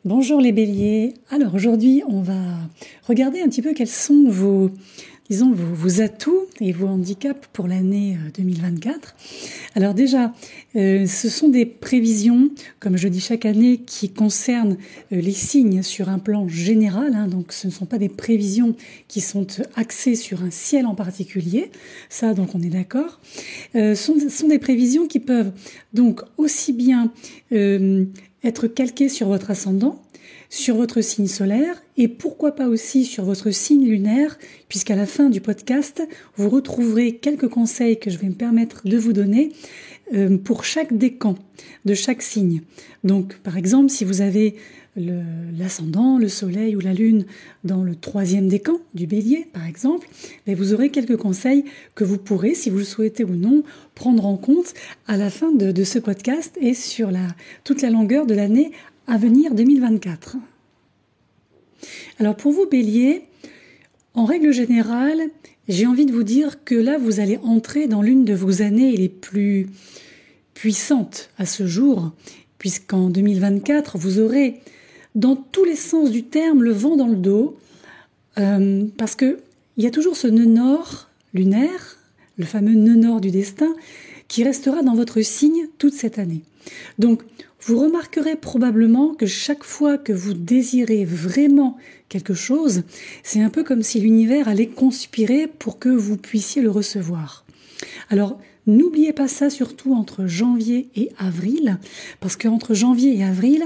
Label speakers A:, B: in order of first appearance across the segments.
A: Bonjour les béliers. Alors aujourd'hui, on va regarder un petit peu quels sont vos atouts et vos handicaps pour l'année 2024. Alors déjà, ce sont des prévisions, comme je dis chaque année, qui concernent les signes sur un plan général. Donc ce ne sont pas des prévisions qui sont axées sur un ciel en particulier. Ça, donc on est d'accord. Sont des prévisions qui peuvent donc aussi bien être calquées sur votre ascendant, sur votre signe solaire et pourquoi pas aussi sur votre signe lunaire, puisqu'à la fin du podcast, vous retrouverez quelques conseils que je vais me permettre de vous donner pour chaque décan de chaque signe. Donc par exemple, si vous avez l'ascendant, le soleil ou la lune dans le 3e décan du bélier par exemple, vous aurez quelques conseils que vous pourrez, si vous le souhaitez ou non, prendre en compte à la fin de ce podcast et sur toute la longueur de l'année à venir 2024. Alors pour vous bélier, en règle générale, j'ai envie de vous dire que là vous allez entrer dans l'une de vos années les plus puissantes à ce jour, puisqu'en 2024 vous aurez dans tous les sens du terme le vent dans le dos, parce que il y a toujours ce nœud nord lunaire, le fameux nœud nord du destin, qui restera dans votre signe toute cette année. Donc vous remarquerez probablement que chaque fois que vous désirez vraiment quelque chose, c'est un peu comme si l'univers allait conspirer pour que vous puissiez le recevoir. Alors, n'oubliez pas ça surtout entre janvier et avril, parce qu'entre janvier et avril,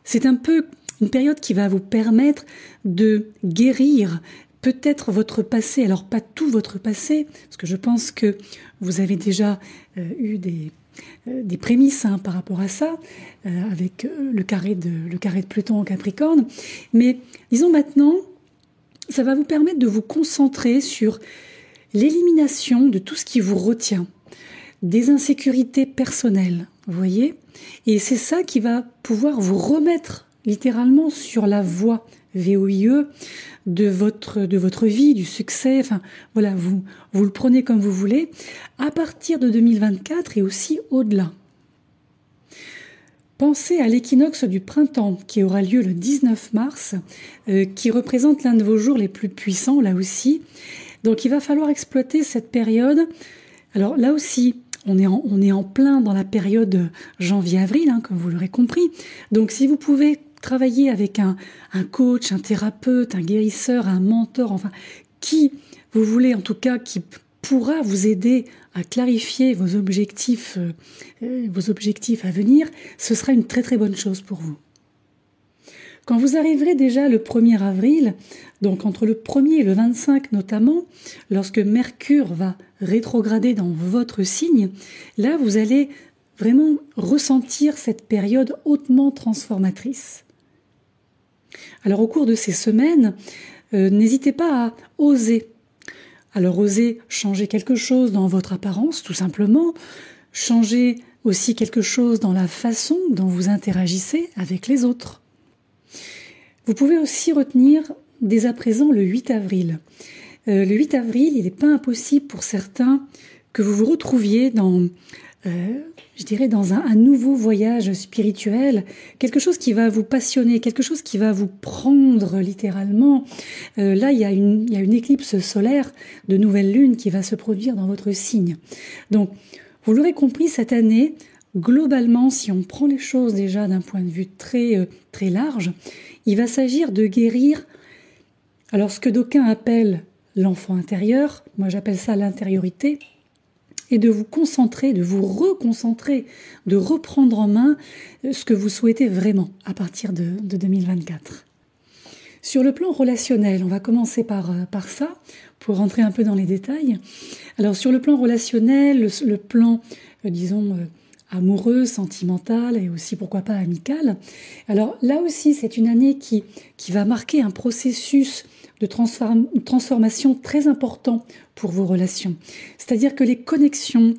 A: c'est un peu une période qui va vous permettre de guérir peut-être votre passé, alors pas tout votre passé, parce que je pense que vous avez déjà eu des prémices par rapport à ça, avec le carré de Pluton en Capricorne. Mais disons maintenant, ça va vous permettre de vous concentrer sur l'élimination de tout ce qui vous retient, des insécurités personnelles, vous voyez. Et c'est ça qui va pouvoir vous remettre littéralement sur la voie VOIE de votre vie, du succès, enfin voilà, vous le prenez comme vous voulez, à partir de 2024 et aussi au-delà. Pensez à l'équinoxe du printemps qui aura lieu le 19 mars, qui représente l'un de vos jours les plus puissants là aussi. Donc il va falloir exploiter cette période. Alors là aussi, on est en plein dans la période janvier-avril, comme vous l'aurez compris. Donc si vous pouvez travailler avec un coach, un thérapeute, un guérisseur, un mentor, enfin, qui vous voulez en tout cas, qui pourra vous aider à clarifier vos objectifs à venir, ce sera une très très bonne chose pour vous. Quand vous arriverez déjà le 1er avril, donc entre le 1er et le 25 notamment, lorsque Mercure va rétrograder dans votre signe, là vous allez vraiment ressentir cette période hautement transformatrice. Alors au cours de ces semaines, n'hésitez pas à oser. Alors osez changer quelque chose dans votre apparence, tout simplement. Changer aussi quelque chose dans la façon dont vous interagissez avec les autres. Vous pouvez aussi retenir dès à présent le 8 avril. Le 8 avril, il n'est pas impossible pour certains que vous vous retrouviez dans un nouveau voyage spirituel, quelque chose qui va vous passionner, quelque chose qui va vous prendre littéralement. Là, il y a une éclipse solaire de nouvelle lune qui va se produire dans votre signe. Donc, vous l'aurez compris, cette année, globalement, si on prend les choses déjà d'un point de vue très, très large, il va s'agir de guérir, alors ce que d'aucuns appellent l'enfant intérieur, moi j'appelle ça l'intériorité, et de vous concentrer, de vous reconcentrer, de reprendre en main ce que vous souhaitez vraiment à partir de 2024. Sur le plan relationnel, on va commencer par ça, pour rentrer un peu dans les détails. Alors sur le plan relationnel, le plan, amoureux, sentimental et aussi pourquoi pas amical. Alors là aussi, c'est une année qui va marquer un processus de transformation très important pour vos relations. C'est-à-dire que les connexions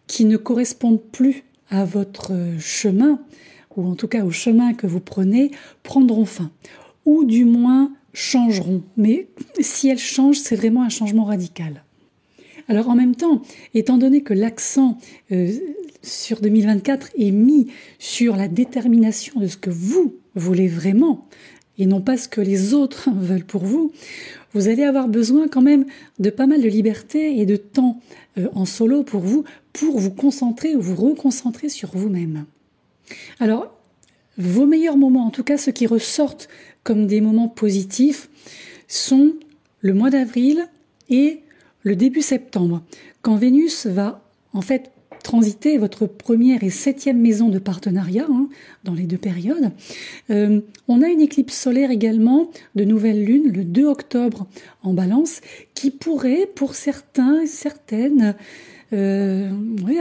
A: qui ne correspondent plus à votre chemin, ou en tout cas au chemin que vous prenez, prendront fin, ou du moins changeront. Mais si elles changent, c'est vraiment un changement radical. Alors en même temps, étant donné que l'accent sur 2024 est mis sur la détermination de ce que vous voulez vraiment, et non pas ce que les autres veulent pour vous, vous allez avoir besoin quand même de pas mal de liberté et de temps en solo pour vous concentrer ou vous reconcentrer sur vous-même. Alors, vos meilleurs moments, en tout cas ceux qui ressortent comme des moments positifs, sont le mois d'avril et le début septembre, quand Vénus va en fait transiter votre première et 7e maison de partenariat dans les deux périodes. On a une éclipse solaire également de nouvelle lune le 2 octobre en Balance qui pourrait pour certains et certaines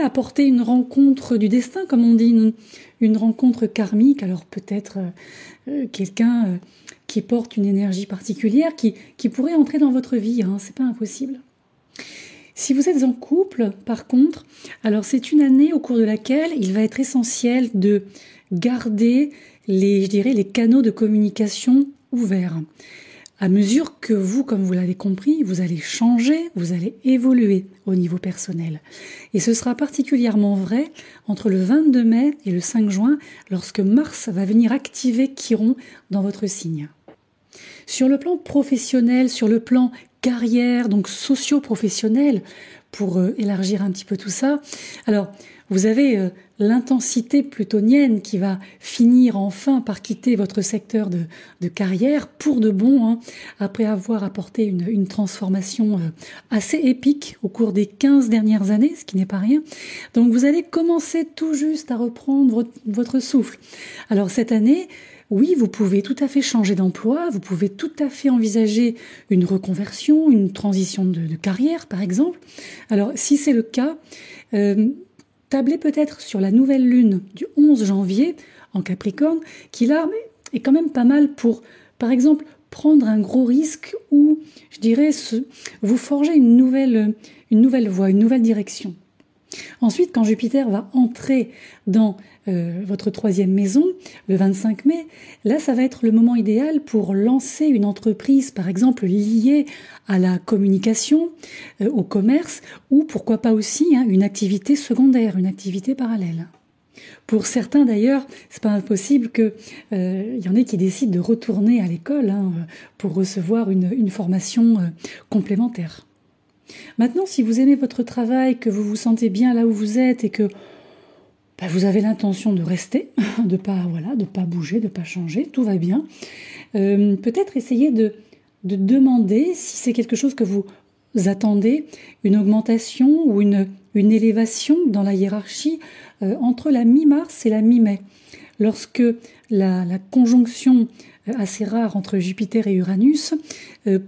A: apporter une rencontre du destin, comme on dit, une rencontre karmique. Alors peut-être quelqu'un qui porte une énergie particulière qui pourrait entrer dans votre vie, c'est pas impossible. Si vous êtes en couple, par contre, alors c'est une année au cours de laquelle il va être essentiel de garder les canaux de communication ouverts. À mesure que vous, comme vous l'avez compris, vous allez changer, vous allez évoluer au niveau personnel. Et ce sera particulièrement vrai entre le 22 mai et le 5 juin, lorsque Mars va venir activer Chiron dans votre signe. Sur le plan professionnel, sur le plan carrière, donc socio-professionnel, pour élargir un petit peu tout ça. Alors, vous avez l'intensité plutonienne qui va finir enfin par quitter votre secteur de carrière pour de bon, après avoir apporté une transformation assez épique au cours des 15 dernières années, ce qui n'est pas rien. Donc, vous allez commencer tout juste à reprendre votre souffle. Alors, cette année, oui, vous pouvez tout à fait changer d'emploi, vous pouvez tout à fait envisager une reconversion, une transition de carrière, par exemple. Alors, si c'est le cas, tablez peut-être sur la nouvelle lune du 11 janvier en Capricorne, qui là est quand même pas mal pour, par exemple, prendre un gros risque ou, je dirais, vous forger une nouvelle voie, une nouvelle direction. Ensuite, quand Jupiter va entrer dans votre 3e maison, le 25 mai, là, ça va être le moment idéal pour lancer une entreprise, par exemple, liée à la communication, au commerce, ou pourquoi pas aussi une activité secondaire, une activité parallèle. Pour certains, d'ailleurs, c'est pas impossible qu'il y en ait qui décident de retourner à l'école pour recevoir une formation complémentaire. Maintenant, si vous aimez votre travail, que vous vous sentez bien là où vous êtes et que vous avez l'intention de rester, de pas bouger, de pas changer, tout va bien, peut-être essayer de demander, si c'est quelque chose que vous attendez, une augmentation ou une élévation dans la hiérarchie entre la mi-mars et la mi-mai. Lorsque la conjonction assez rare entre Jupiter et Uranus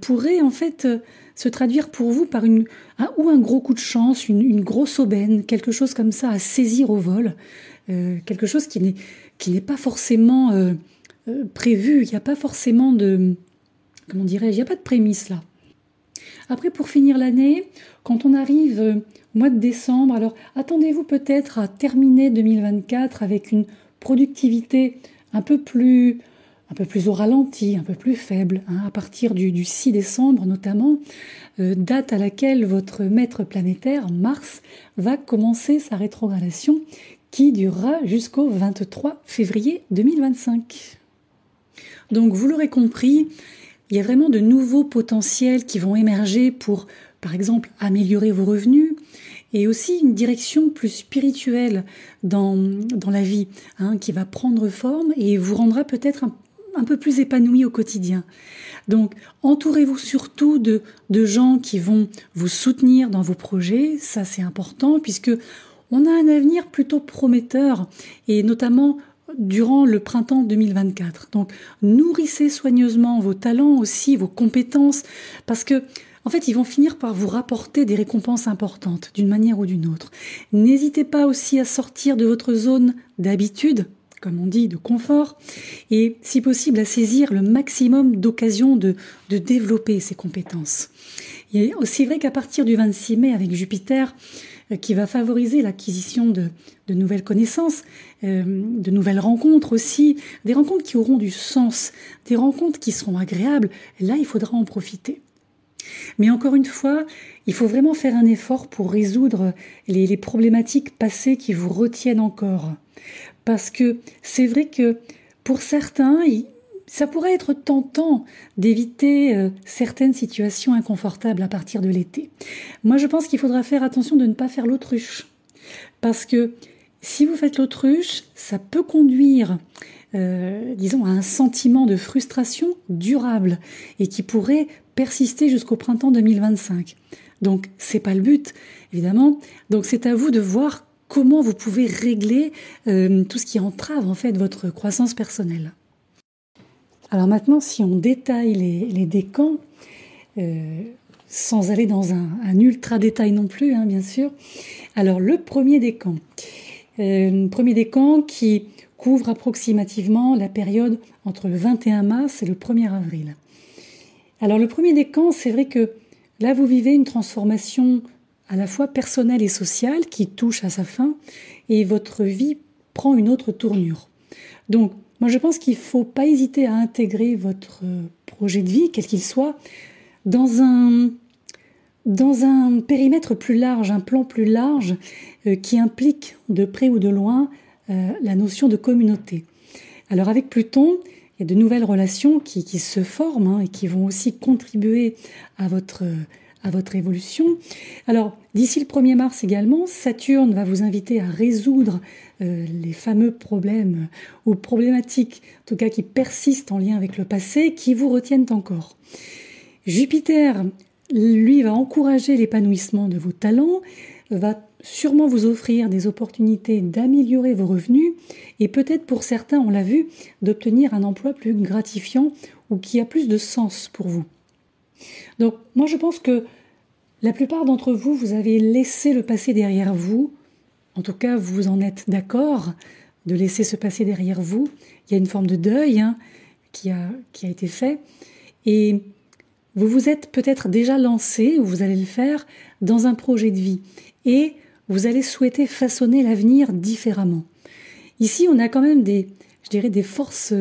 A: pourrait en fait se traduire pour vous par un gros coup de chance, une grosse aubaine, quelque chose comme ça à saisir au vol, quelque chose qui n'est pas forcément prévu, il n'y a pas forcément il n'y a pas de prémisse là. Après, pour finir l'année, quand on arrive au mois de décembre, alors attendez-vous peut-être à terminer 2024 avec une productivité un peu plus au ralenti, un peu plus faible, à partir du 6 décembre notamment, date à laquelle votre maître planétaire, Mars, va commencer sa rétrogradation qui durera jusqu'au 23 février 2025. Donc vous l'aurez compris, il y a vraiment de nouveaux potentiels qui vont émerger pour, par exemple, améliorer vos revenus et aussi une direction plus spirituelle dans la vie qui va prendre forme et vous rendra peut-être un peu plus épanoui au quotidien. Donc, entourez-vous surtout de gens qui vont vous soutenir dans vos projets, ça c'est important puisque on a un avenir plutôt prometteur et notamment durant le printemps 2024. Donc, nourrissez soigneusement vos talents aussi, vos compétences, parce que en fait, ils vont finir par vous rapporter des récompenses importantes, d'une manière ou d'une autre. N'hésitez pas aussi à sortir de votre zone d'habitude, comme on dit, de confort, et si possible à saisir le maximum d'occasions de développer ces compétences. Il est aussi vrai qu'à partir du 26 mai, avec Jupiter, qui va favoriser l'acquisition de nouvelles connaissances, de nouvelles rencontres aussi, des rencontres qui auront du sens, des rencontres qui seront agréables, là il faudra en profiter. Mais encore une fois, il faut vraiment faire un effort pour résoudre les problématiques passées qui vous retiennent encore. Parce que c'est vrai que pour certains, ça pourrait être tentant d'éviter certaines situations inconfortables à partir de l'été. Moi, je pense qu'il faudra faire attention de ne pas faire l'autruche. Parce que si vous faites l'autruche, ça peut conduire, disons, à un sentiment de frustration durable et qui pourrait persister jusqu'au printemps 2025. Donc, c'est pas le but, évidemment. Donc, c'est à vous de voir comment vous pouvez régler tout ce qui entrave, en fait, votre croissance personnelle. Alors maintenant, si on détaille les décans, sans aller dans un ultra détail non plus, hein, bien sûr. Alors, le premier décan. Premier décan qui couvre approximativement la période entre le 21 mars et le 1er avril. Alors, le premier décan, c'est vrai que là, vous vivez une transformation à la fois personnelle et sociale qui touche à sa fin et votre vie prend une autre tournure. Donc, moi, je pense qu'il ne faut pas hésiter à intégrer votre projet de vie, quel qu'il soit, dans un périmètre plus large, un plan plus large qui implique de près ou de loin la notion de communauté. Alors avec Pluton, il y a de nouvelles relations qui se forment hein, et qui vont aussi contribuer à votre évolution. Alors d'ici le 1er mars également, Saturne va vous inviter à résoudre les fameux problèmes ou problématiques, en tout cas qui persistent en lien avec le passé, qui vous retiennent encore. Jupiter, lui, va encourager l'épanouissement de vos talents, va sûrement vous offrir des opportunités d'améliorer vos revenus et peut-être pour certains, on l'a vu, d'obtenir un emploi plus gratifiant ou qui a plus de sens pour vous. Donc moi je pense que la plupart d'entre vous, vous avez laissé le passé derrière vous. En tout cas, vous en êtes d'accord de laisser ce passé derrière vous. Il y a une forme de deuil hein, qui a été fait. Et vous vous êtes peut-être déjà lancé, ou vous allez le faire, dans un projet de vie. Et vous allez souhaiter façonner l'avenir différemment. Ici, on a quand même des forces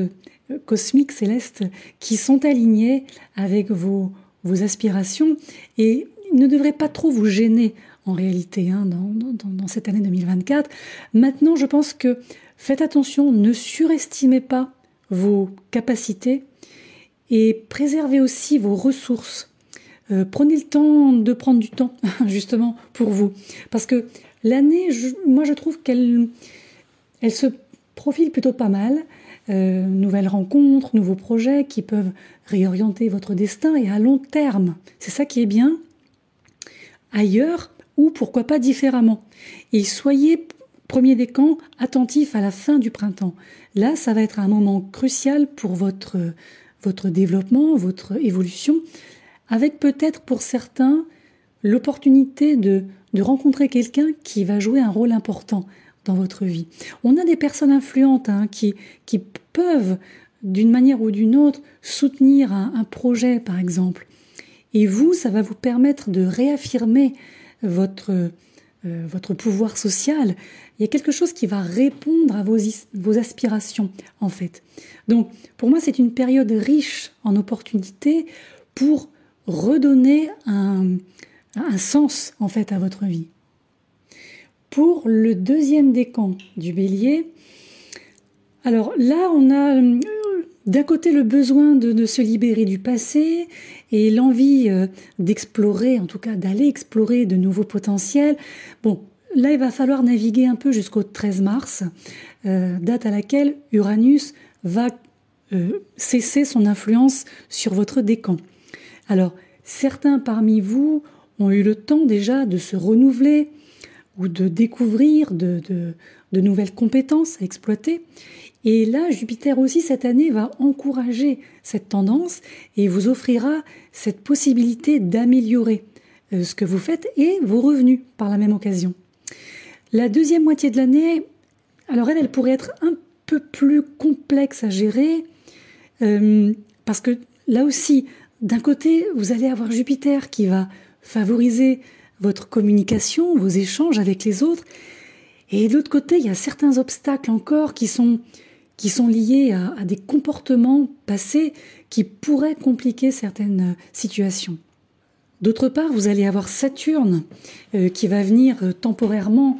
A: cosmiques, célestes, qui sont alignées avec vos aspirations. Et ne devrait pas trop vous gêner en réalité hein, dans cette année 2024. Maintenant, je pense que faites attention, ne surestimez pas vos capacités et préservez aussi vos ressources. Prenez le temps de prendre du temps justement pour vous. Parce que l'année, moi je trouve qu'elle se profile plutôt pas mal. Nouvelles rencontres, nouveaux projets qui peuvent réorienter votre destin et à long terme. C'est ça qui est bien. Ailleurs ou pourquoi pas différemment. Et soyez, premier décan, attentifs à la fin du printemps. Là, ça va être un moment crucial pour votre développement, votre évolution, avec peut-être pour certains l'opportunité de rencontrer quelqu'un qui va jouer un rôle important dans votre vie. On a des personnes influentes hein, qui peuvent, d'une manière ou d'une autre, soutenir un projet, par exemple. Et vous, ça va vous permettre de réaffirmer votre pouvoir social. Il y a quelque chose qui va répondre à vos aspirations, en fait. Donc, pour moi, c'est une période riche en opportunités pour redonner un sens, en fait, à votre vie. Pour le deuxième décan du Bélier, alors là, on a d'un côté le besoin de se libérer du passé et l'envie d'explorer, en tout cas d'aller explorer de nouveaux potentiels. Bon, là, il va falloir naviguer un peu jusqu'au 13 mars, date à laquelle Uranus va cesser son influence sur votre décan. Alors, certains parmi vous ont eu le temps déjà de se renouveler ou de découvrir de nouvelles compétences à exploiter. Et là, Jupiter aussi, cette année, va encourager cette tendance et vous offrira cette possibilité d'améliorer ce que vous faites et vos revenus par la même occasion. La deuxième moitié de l'année, alors elle pourrait être un peu plus complexe à gérer parce que là aussi, d'un côté, vous allez avoir Jupiter qui va favoriser votre communication, vos échanges avec les autres. Et de l'autre côté, il y a certains obstacles encore qui sont liés à des comportements passés qui pourraient compliquer certaines situations. D'autre part, vous allez avoir Saturne qui va venir temporairement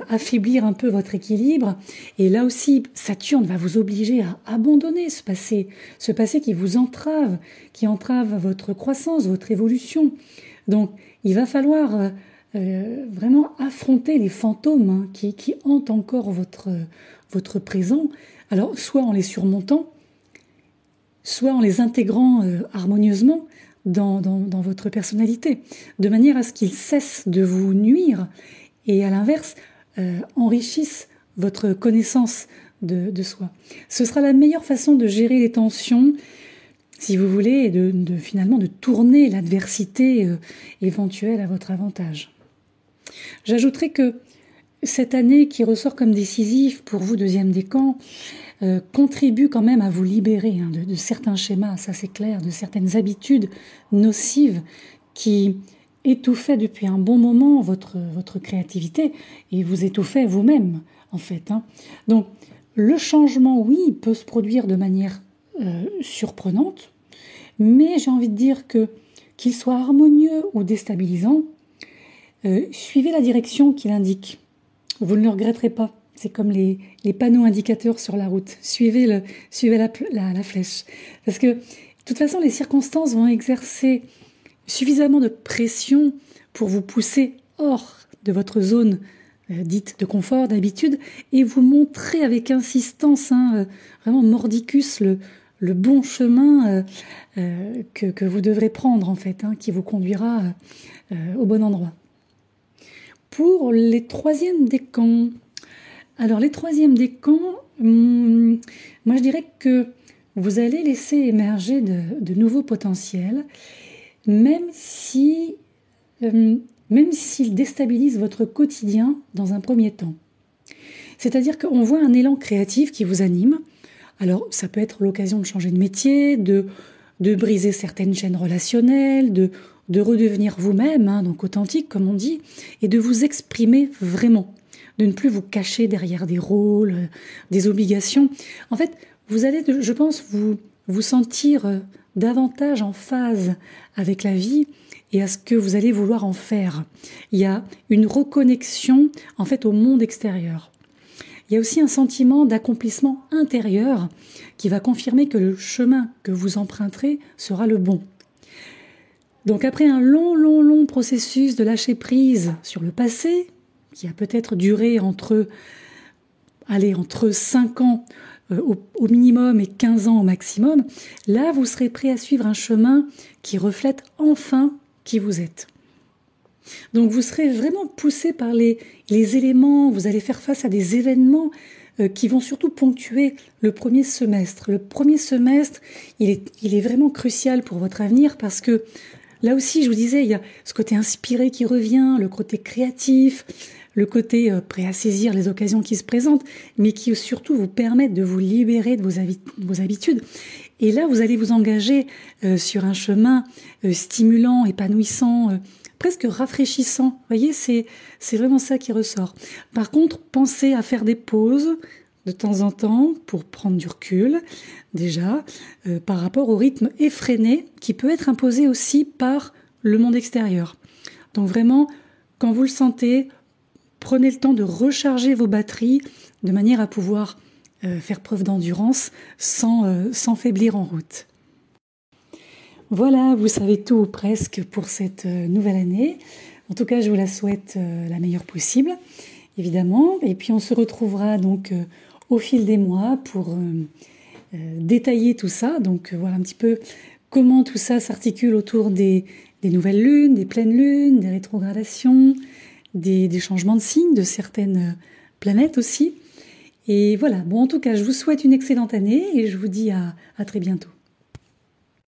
A: affaiblir un peu votre équilibre. Et là aussi, Saturne va vous obliger à abandonner ce passé qui vous entrave, qui entrave votre croissance, votre évolution. Donc, il va falloir vraiment affronter les fantômes qui hantent encore votre présent. Alors, soit en les surmontant, soit en les intégrant harmonieusement dans votre personnalité, de manière à ce qu'ils cessent de vous nuire et à l'inverse, enrichissent votre connaissance de soi. Ce sera la meilleure façon de gérer les tensions, si vous voulez, et finalement de tourner l'adversité éventuelle à votre avantage. J'ajouterai que cette année qui ressort comme décisive pour vous, deuxième décan, contribue quand même à vous libérer de certains schémas, ça c'est clair, de certaines habitudes nocives qui étouffaient depuis un bon moment votre créativité et vous étouffaient vous-même en fait. Donc le changement, oui, peut se produire de manière surprenante, mais j'ai envie de dire qu'il soit harmonieux ou déstabilisant, suivez la direction qu'il indique. Vous ne le regretterez pas. C'est comme les panneaux indicateurs sur la route. Suivez la flèche. Parce que, de toute façon, les circonstances vont exercer suffisamment de pression pour vous pousser hors de votre zone dite de confort, d'habitude, et vous montrer avec insistance, vraiment mordicus, le bon chemin que vous devrez prendre, en fait, qui vous conduira au bon endroit. Pour les troisièmes décans, alors les troisièmes décans, moi je dirais que vous allez laisser émerger de nouveaux potentiels, même s'ils déstabilisent votre quotidien dans un premier temps. C'est-à-dire qu'on voit un élan créatif qui vous anime. Alors ça peut être l'occasion de changer de métier, de briser certaines chaînes relationnelles, de redevenir vous-même, donc authentique comme on dit, et de vous exprimer vraiment, de ne plus vous cacher derrière des rôles, des obligations. En fait, vous allez, je pense, vous sentir davantage en phase avec la vie et à ce que vous allez vouloir en faire. Il y a une reconnexion, en fait, au monde extérieur. Il y a aussi un sentiment d'accomplissement intérieur qui va confirmer que le chemin que vous emprunterez sera le bon. Donc après un long processus de lâcher prise sur le passé, qui a peut-être duré entre 5 ans au minimum et 15 ans au maximum, là vous serez prêt à suivre un chemin qui reflète enfin qui vous êtes. Donc vous serez vraiment poussé par les éléments, vous allez faire face à des événements qui vont surtout ponctuer le premier semestre. Le premier semestre, il est vraiment crucial pour votre avenir parce que là aussi, je vous disais, il y a ce côté inspiré qui revient, le côté créatif, le côté prêt à saisir les occasions qui se présentent, mais qui surtout vous permettent de vous libérer de vos habitudes. Et là, vous allez vous engager sur un chemin stimulant, épanouissant, presque rafraîchissant. Vous voyez, c'est vraiment ça qui ressort. Par contre, pensez à faire des pauses de temps en temps pour prendre du recul, déjà, par rapport au rythme effréné qui peut être imposé aussi par le monde extérieur. Donc vraiment, quand vous le sentez, prenez le temps de recharger vos batteries de manière à pouvoir faire preuve d'endurance sans faiblir en route. Voilà, vous savez tout ou presque pour cette nouvelle année. En tout cas, je vous la souhaite la meilleure possible, évidemment. Et puis on se retrouvera donc au fil des mois pour détailler tout ça. Donc voilà un petit peu comment tout ça s'articule autour des nouvelles lunes, des pleines lunes, des rétrogradations, des changements de signes de certaines planètes aussi. Et voilà, bon en tout cas, je vous souhaite une excellente année et je vous dis à très bientôt.